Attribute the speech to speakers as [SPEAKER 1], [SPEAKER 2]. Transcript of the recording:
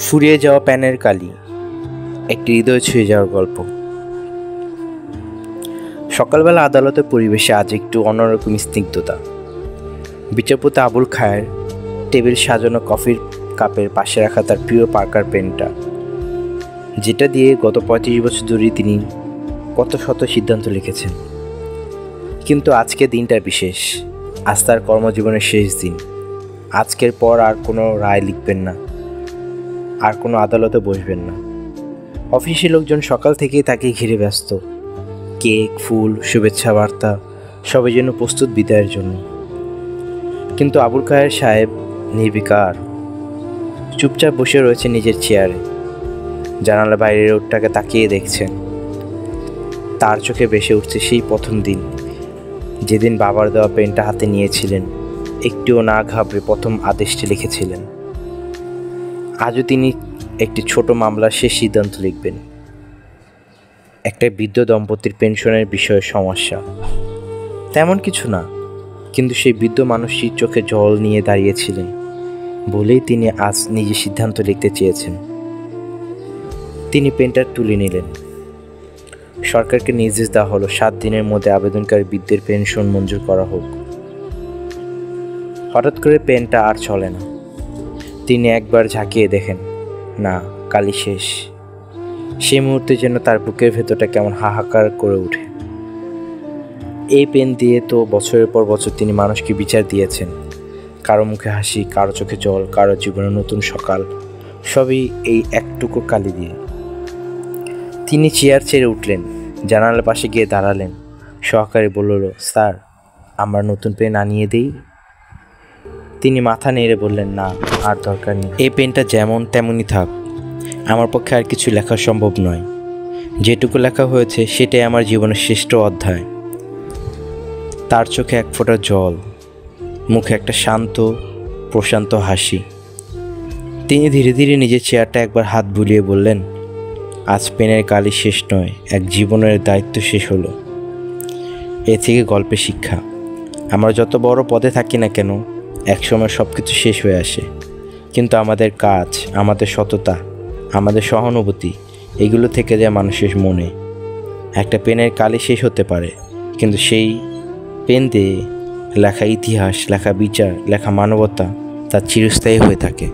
[SPEAKER 1] ফুরিয়ে যাওয়া প্যানের কালি, একটি হৃদয় ছুঁয়ে যাওয়ার গল্প। সকালবেলা আদালতের পরিবেশে আজ একটু অন্যরকম স্নিগ্ধতা। বিচারপতি আবুল খায়ের টেবিল সাজানো, কফির কাপের পাশে রাখা তার প্রিয় পার্কার পেনটা, যেটা দিয়ে গত 35 বছর ধরে তিনি কত শত সিদ্ধান্ত লিখেছেন। কিন্তু আজকে দিনটা বিশেষ। আজ তার কর্মজীবনের শেষ দিন। আজকের পর আর কোনো রায় লিখবেন না, আর কোনো আদালতে বসবেন না। অফিসের লোকজন সকাল থেকেই তাকে ঘিরে ব্যস্ত। কেক, ফুল, শুভেচ্ছা বার্তা, সবাই যেন প্রস্তুত বিদায়ের জন্য। কিন্তু আবুল খায়ের সাহেব নির্বিকার, চুপচাপ বসে রয়েছে নিজের চেয়ারে। জানালা বাইরের রোডটাকে তাকিয়ে দেখছেন। তার চোখে ভেসে উঠছে সেই প্রথম দিন, যেদিন বাবার দেওয়া পেনটা হাতে নিয়েছিলেন, একটুও না ঘাবড়ে প্রথম আদেশটি লিখেছিলেন। আজও তিনি একটি ছোট মামলার শেষ সিদ্ধান্ত লিখবেন। একটা বৃদ্ধ দম্পতির পেনশনের বিষয়ে সমস্যা, তেমন কিছু না, কিন্তু সেই বৃদ্ধ মানুষটির চোখে জল নিয়ে দাঁড়িয়েছিলেন বলেই তিনি আজ নিজে সিদ্ধান্ত লিখতে চেয়েছেন। তিনি পেনটা তুলে নিলেন। সরকারকে নির্দেশ দেওয়া হলো 7 দিনের মধ্যে আবেদনকারী বৃদ্ধের পেনশন মঞ্জুর করা হোক। হঠাৎ করে পেনটা আর চলে না। তিনি একবার ঝাঁকিয়ে দেখেন, না, কালি শেষ। সেই মুহূর্তে যেন তার বুকের ভেতরটা কেমন হাহাকার করে ওঠে। এই পেন দিয়ে তো বছরের পর বছর তিনি মানুষকে বিচার দিয়েছেন। কারো মুখে হাসি, কারো চোখে জল, কারো জীবনে নতুন সকাল, সবই এই একটুকু কালি দিয়ে। তিনি চেয়ার ছেড়ে উঠলেন, জানালার পাশে গিয়ে দাঁড়ালেন। সহকারী বলল, স্যার, আমরা নতুন পেন আনিয়ে দিই? তিনি মাথা নেড়ে বললেন, না, আর দরকার নেই। এই পেনটা যেমন তেমনই থাক। আমার পক্ষে আর কিছু লেখা সম্ভব নয়। যেটুকু লেখা হয়েছে সেটাই আমার জীবনের শ্রেষ্ঠ অধ্যায়। তার চোখে এক ফোঁটা জল, মুখে একটা শান্ত প্রশান্ত হাসি। তিনি ধীরে ধীরে নিজের চেয়ারটা একবার হাত বুলিয়ে বললেন, আজ পেনের কালি শেষ নয়, এক জীবনের দায়িত্ব শেষ হলো। এ থেকে গল্পের শিক্ষা, আমরা যত বড় পদে থাকি না কেন, একসময় সব কিছু শেষ হয়ে আসে। কিন্তু আমাদের কাজ, আমাদের সততা, আমাদের সহানুভূতি, এগুলো থেকে যায় মানুষের মনে। একটা পেনের কালি শেষ হতে পারে, কিন্তু সেই পেন দিয়ে লেখা ইতিহাস, লেখা বিচার, লেখা মানবতা, তা চিরস্থায়ী হয়ে থাকে।